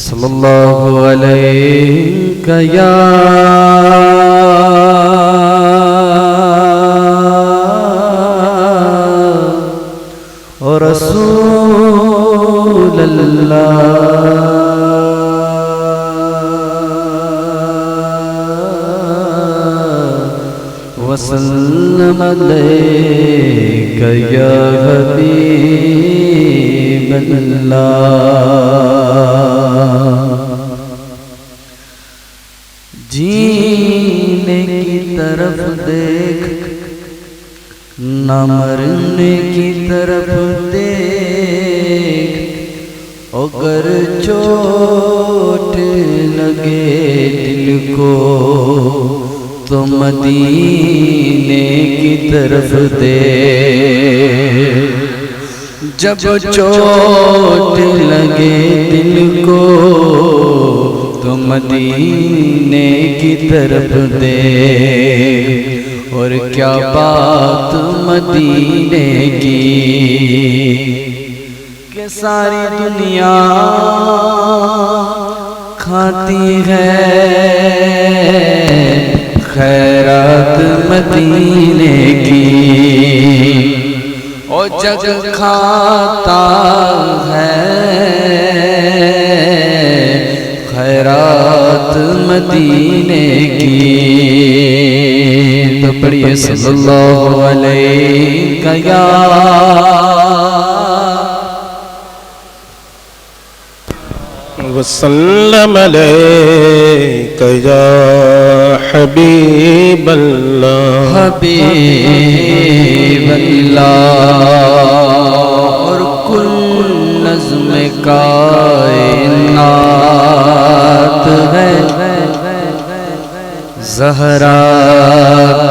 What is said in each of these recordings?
सल्लल्लाहु अलैका या रसूल अल्लाह वसल्लम अलैका या हबीब अल्लाह। जीने की तरफ देख न मरने की तरफ देख, अगर चोट लगे दिल को तो मदीने की तरफ देख। जब चोट लगे दिल को तो मदीने की तरफ देख। और क्या बात मदीने की कि सारी दुनिया खाती है खैरात मदीने की, और जग खाता है खैरात मदीने की। तो पढ़िए सल्लल्लाहु अलैका या वसल्लम अलैका या हबीब अल्लाह हबीब अल्लाह। और कुल नज़्म कायनात है ज़हरा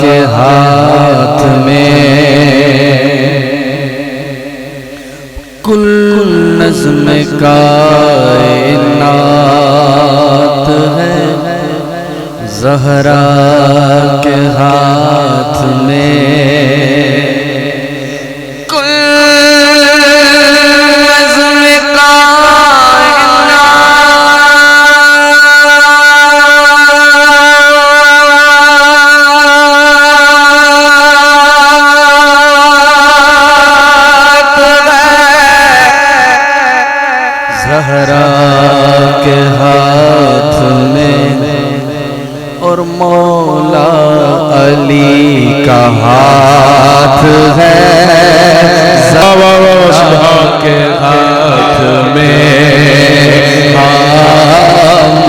के हाथ में। कुल नज़्म कायनात है ज़हरा के हाथ में। कुल नज़्म ज़हरा के हाथ में, और मौला अली का हाथ है ज़हरा के हाथ में।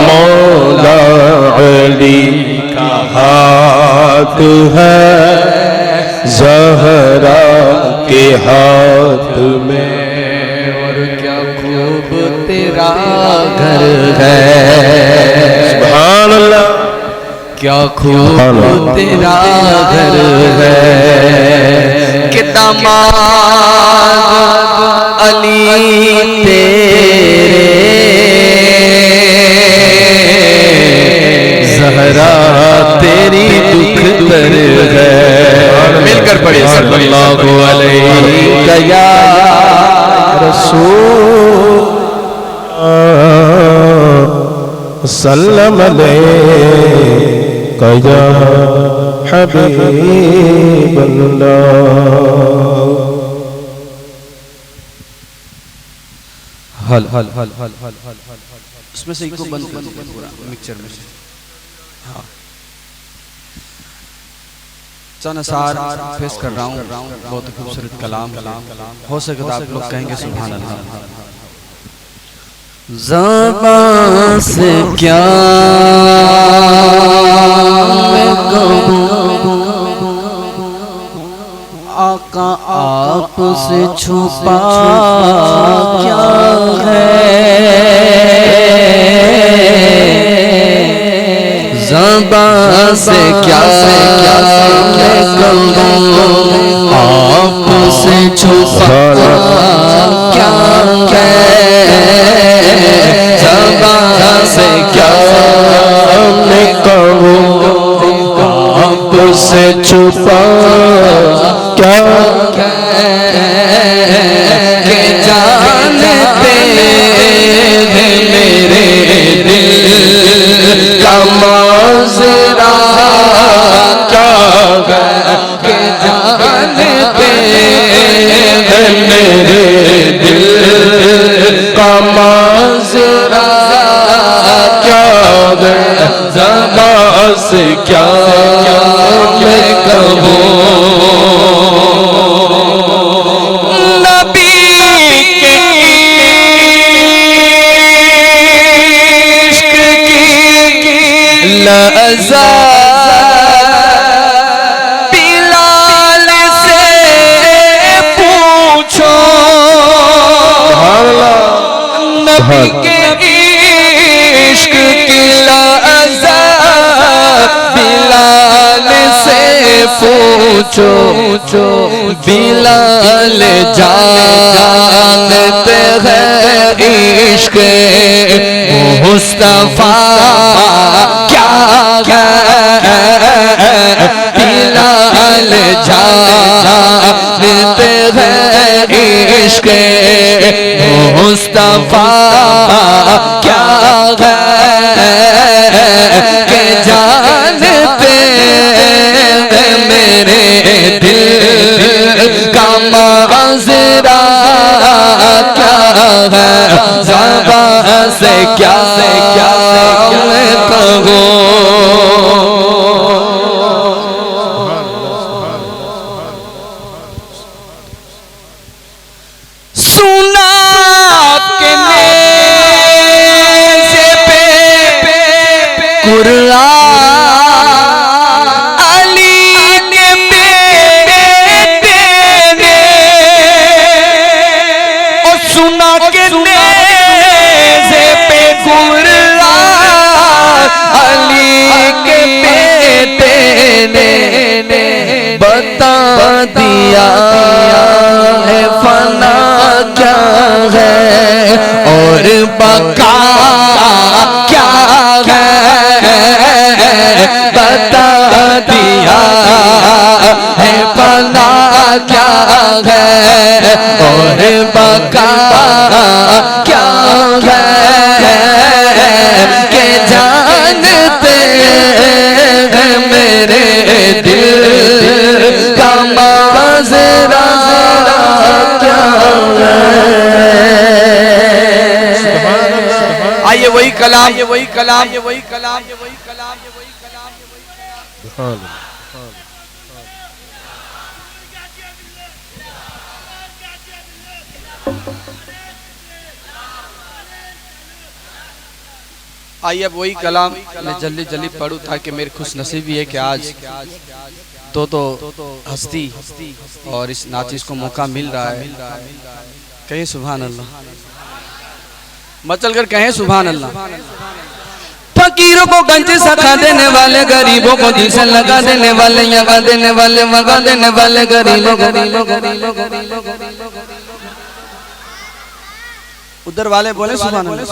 मौला अली का हाथ है ज़हरा के हाथ में। तेरा घर है सुभान अल्लाह, क्या खूब तेरा घर है कि दामाद अली तेरे ज़हरा तेरी दुख दर है। मिलकर पढ़े सल्लल्लाहु अलैका या रसूल सल्लम अलैका या हबीब अल्लाह। हल हल हल हल हल हल हल उसमें से एक को बंद कर दो पूरा मिक्सचर में से। हाँ चनसार फेस कर रहा हूँ, बहुत खूबसूरत कलाम हो सके तो आप लोग कहेंगे सुभान अल्लाह। ज़बान से क्या मैं कहूँ आका आप से छुपा क्या है। ज़बान से क्या मैं कहूँ आप से छुपा क्या है। ज़बान से क्या मैं कहूँ आपसे छुपा क्या के जानते हैं मेरे जरा क्या है ज़बान से क्या मैं कहूँ नबी के इश्क की लज़्ज़त बिलाल से पूछो नबी के इश्क की लज़्ज़त बिलाल से पूछो बिलाल जानते हैं इश्क मुस्तफा क्या है बिलाल जानते हैं इश्क मुस्तफा क्या है के जानते मेरे दिल का माजरा क्या है ज़बान से क्या मैं कहूँ सुना के नेज़े पे कुरान अली के बेटे ने और सुना के नेज़े पे कुरान अली के बेटे ने बता दिया है फना क्या है और बका क्या है बता दिया है फना क्या है और बका क्या है के जानते हैं मेरे दिल का माजरा क्या है। आइए वही कलाम आइए अब वही कलाम मैं जल्दी जल्दी पढ़ूं ताकि मेरी खुश नसीबी है कि आज तो हस्ती और इस नाचिस को मौका मिल रहा है। कहें सुभान अल्लाह, मचल कर कहें सुभान अल्लाह। फकीरों को गंज सखा देने वाले, गरीबों को दिल से लगा देने वाले, यहाँ देने वाले मगा देने वाले, गरीबों को उधर वाले बोले सुभान अल्लाह।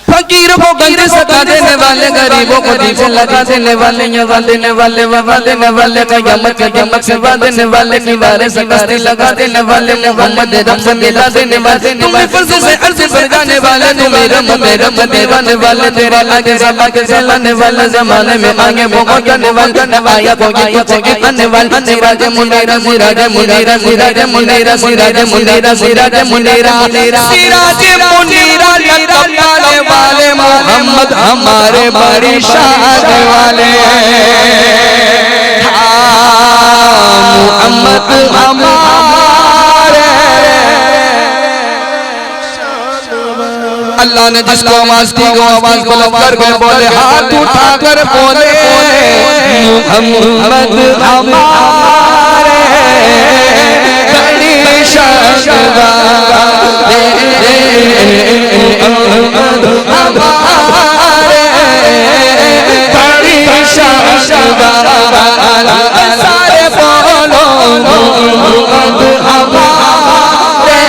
फकीरों को गंज सका देने वाले, गरीबों को दिल से लगा देने वाले, यहाँ देने वाले वफा देने वाले, कयामत से देने वाले, किनारे से कस्ती लगा देने वाले, मोहम्मद रब से मिला देने वाले, तुम्हें फर्ज से अर्ज पर जाने वाले, तुम्हें रम देवाने वाले, तेरे आगे सभा के चलाने वाले, जमाने में आगे वो जाने वाले, आया को ये कुछ आने वाले, सिराज मुनीरा सिराज मुनीरा सिराज मुनीरा सिराज मुनीरा सिराज मुनीरा सिराज मुनीरा लटकाने वाले मोहम्मद हमारे बड़ी शान वाले, मोहम्मद हमारे। अल्लाह ने जिसको आवाज दी वो आवाज बुलंद कर बोले, हाथ उठा कर बोले, मोहम्मद हमारे बड़ी शान वाले, मोहम्मद हमारे बड़ी शान वाले, सारे बोलो मोहम्मद हमारे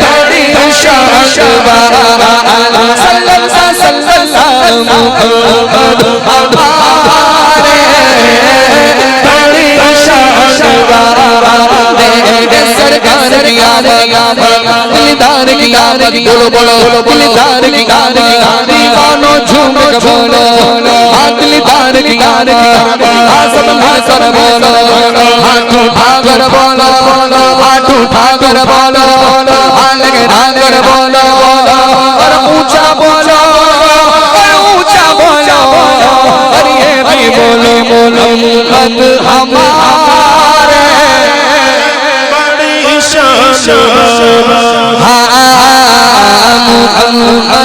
बड़ी शान वाले, सल्लल्लाहु मोहम्मद हमारे बड़ी शान वाले, सरकार की आमद दिलदार की आमद, बोलो बोलो दिलदार की आमद, दीवानो झूम के बोलो दिलदार की आमद, सब मिलकर बोलो, हाथ उठा कर बोलो, हाथ उठा कर बोलो, आकर बोलो और ऊंचा बोलो और ऊंचा बोलो और ये भी बोलो बोलो मुहम्मद हमारे बड़ी शान मुहम्मद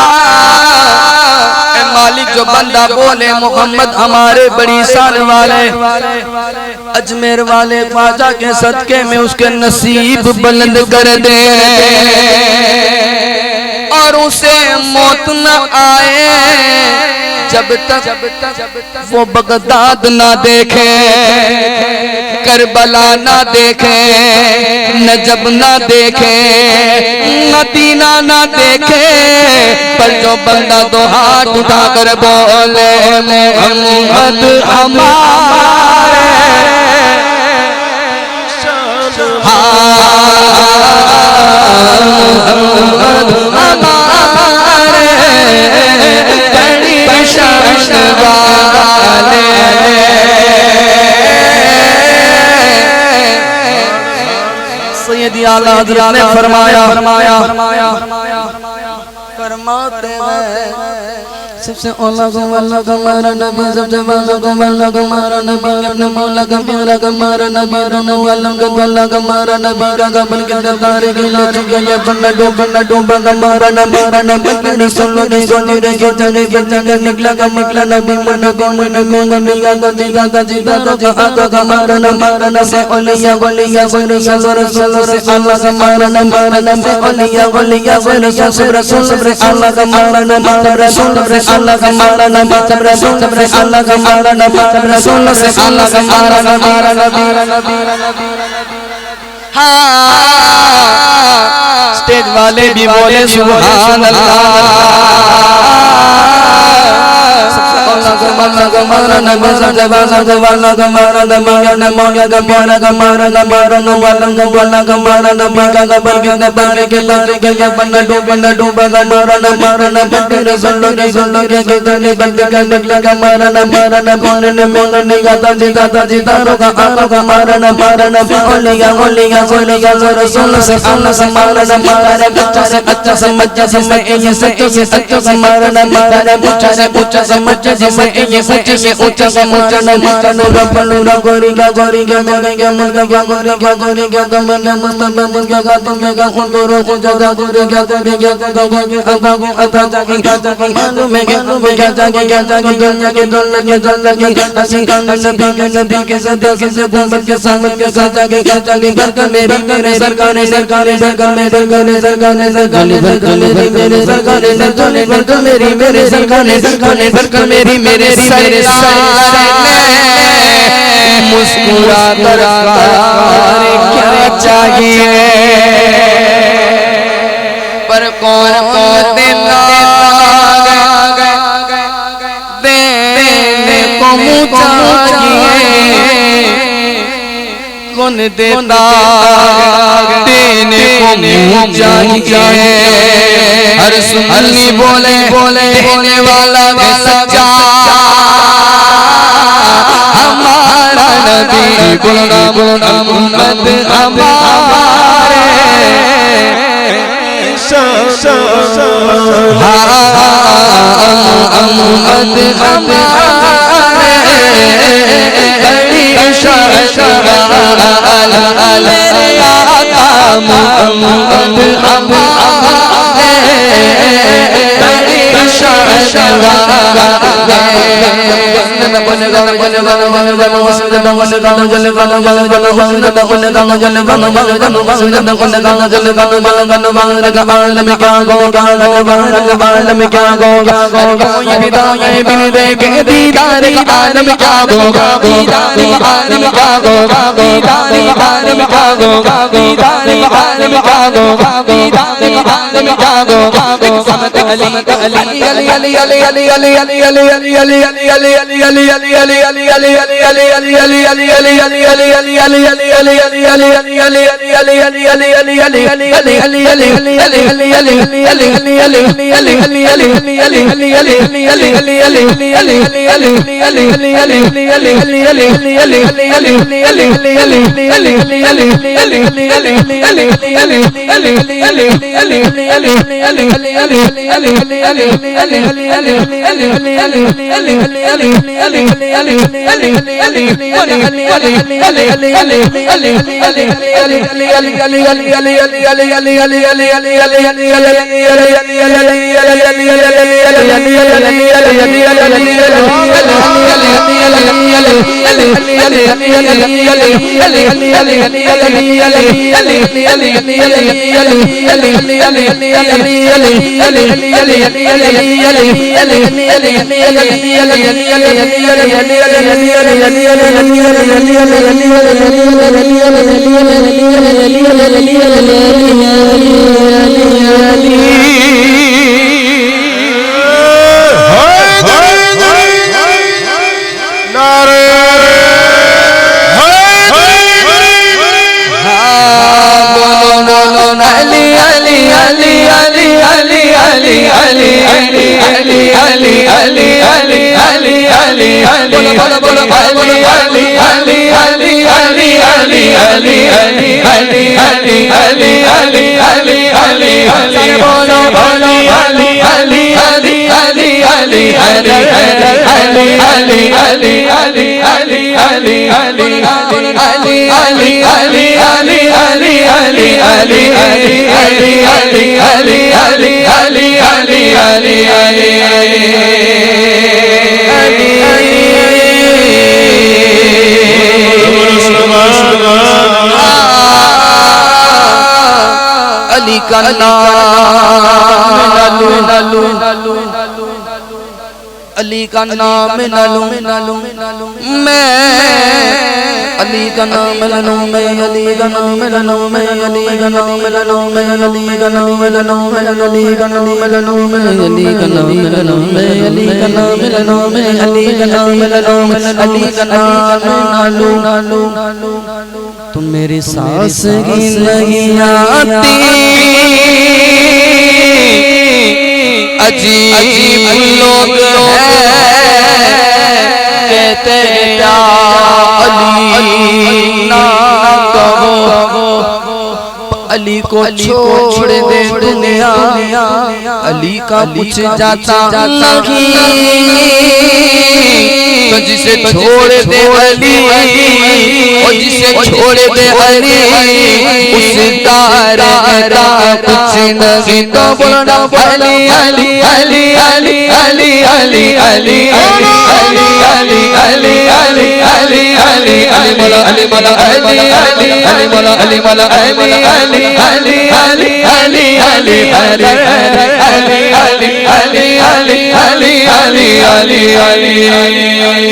हमारे मालिक जो बंदा बोले मोहम्मद हमारे बड़ी शान वाले अजमेर वाले ख्वाजा के सदके में उसके नसीब बुलंद कर दे और उसे मौत न आए जब तक वो बगदाद ना देखे करबला ना देखे नजब ना देखे मदीना ना देखे पर जो बंदा दो हाथ उठाकर बोले मोहम्मद हमारे मोहम्मद हमारे बड़ी शान वाले सैयदी आला हज़रत ने फरमाया फरमाते हैं सबसे औला को अल्लाह का हमारा नबी सबसे वाला को अल्लाह का हमारा नबी अपने मौला का प्यारा का हमारा नबी रोने वालों का अल्लाह का हमारा नबी का बन के दरबार के ला चुके ये बन्ना डूबा का हमारा नबी ने सुन लो नहीं सुनी रे के चले के चले निकला नबी मन को नबी का जीता का हमारा नबी से औलिया गोलिया से रसूल से अल्लाह का हमारा नबी से औलिया गोलिया से रसूल से अल्लाह का हमारा नबी रसूल से अल्लाह का हमारा नबी रसूल से अल्लाह का हमारा नबी रसूल से अल्लाह का हमारा नबी हाँ स्टेज वाले भी बोले सुभान अल्लाह हमारा नबी सबसे वाला का हमारा नबी अपने मौला का प्यारा का हमारा नबी रोने वालों का अल्लाह का हमारा नबी का बन के दरबार के ला चुके ये बन्ना डूबा का हमारा नबी तेरे सुन लो के चले बन के निकला का हमारा नबी ने मोला नहीं गाता जीता रोका हमारा नबी ओलिया रसूल से अल्लाह से हमारा नबी बच्चा से अच्छा से मज्जा से ये सच्चे से अच्छा से हमारा नबी बच्चा से पूछा से मज्जा से ये सच्चे से ऊंचा से ऊंचा नबी पलूरा गोरी का मेरे मुल्का गोरी का तमन्ना मुस्तफा का तुम का खुदरो को जगा गोरी का अता जाके मालूम है क्या जाके दुनिया के के हसी नबी के सदा के गुंबद के सामत के साथ जाके घर का मेरे सरकार ने मेरे सरकार मेरे सरकार मेरे मुस्कुरा कर क्या चाहिए पर कौन देना देने को चाहिए कौन देता देने को चाहिए हर सुन्नी बोले देने वाला सच्चा हमारा नबी बोलना मोहम्मद हमारे मोहम्मद हमारे बड़ी शान वाले आका मोहम्मद हमारे बड़ी शान जागो दीदार आलम जागो दीदार आलम जागो समत अली अली अली अली अली अली अली अली अली अली अली अली अली अली अली अली अली अली का अली का नाम नलू मैं अली का नाम लनू मैं अली का नाम लनू मैं अली का नाम लनू मैं अली का नाम लनू मैं अली का नाम लनू मैं अली का नाम लनू मैं अली का नाम लनू मैं अली का नाम लनू मैं अली का नाम नालू तुम मेरी सांस की नहीं आती अजीब लोग कहते क्या अली ना कहो अली को छोड़ दे दुनिया अली का कुछ जाता नहीं तो जिसे छोड़ दे अली और जिसे छोड़ दे अली उस तारे का कुछ नहीं तो बोलना अली अली अली अली अली अली अली अली अली अली अली अली अली अली बोला अली बोला अली अली अली बोला अली बोला अली अली अली अली अली अली अली अली अली अली अली अली अली अली अली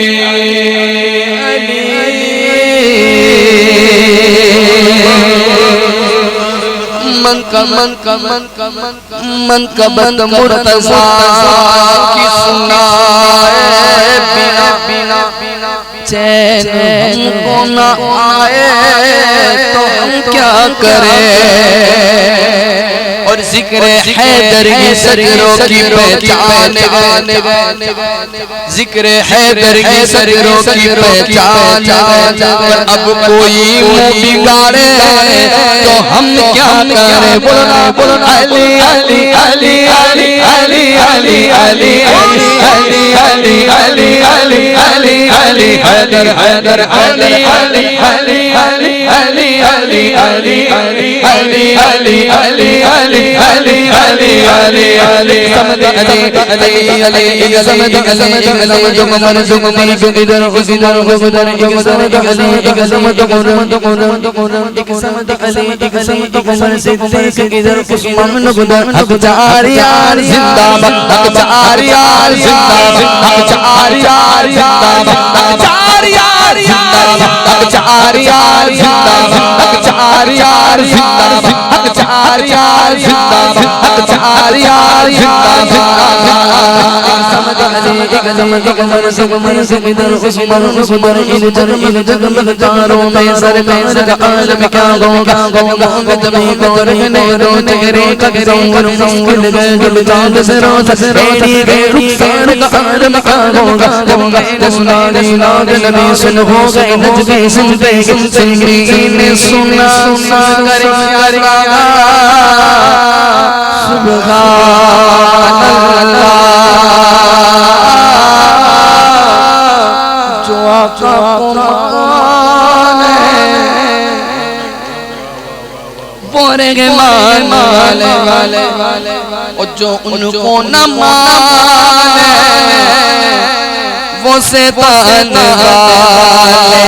मन का बंद मुर्तज़ा की सुनाए बिना चैन हमको न आए तो हम क्या करें और जिक्र हैदर की सररों की पहचान जिक्र हैदर की सररों की पहचान अब कोई मुँह बिगाड़े तो हम क्या करें बोलना बोलना अली अली अली अली अली अली अली अली अली अली अली अली अली हैदर हैदर अली अली अली अली अली अली अली अली अली अली अली अली अली अली अली समद अली अली अली समद अली जो मर जो मर जो इधर उधर उधर एक समद अली एक समद एक समद अली एक समद उमर सिद्दीक इधर उस्मान उधर हक चार यार जिंदाबाद हक चार यार जिंदाबाद हक चार यार जिंदाबाद चार यार जिंदाबाद चार यार जिंदाबाद हक चार यार जिंदाबाद हक चार यार जिंदाबाद हक चार यार जिंदाबाद समद अली एक समद उमर सिद्दीक इधर उस्मान उधर इन जग में चारों में सरकार का आलम क्या होगा तुम्हें को रहने दो तेरे कदमों पर मुश्किल गए दिल चांद से रोज तेरी गए रुखसार का आलम क्या होगा मैंने सुना नाद नबी सुन हो गए नजदे सुनते सुनते ने सुना कर सुभान अल्लाह जो आका बोरे के माने वाले और जो उनको न माने वो शैतान वाले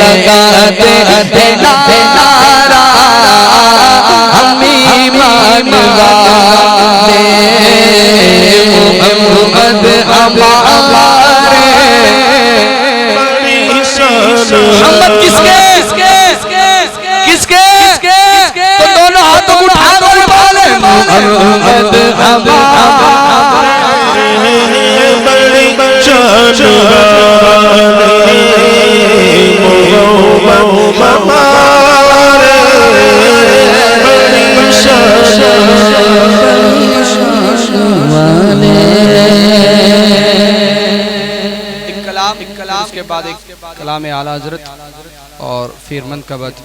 लगाते नारा हम ईमान वाले मोहम्मद हमारे मोहम्मद किसके किसके तो दोनों हाथों को उठा कर बोले मोहम्मद हमारे बड़ी शान वाले एक कलाम के बाद एक कलाम आला हजरत और फिर मनकबत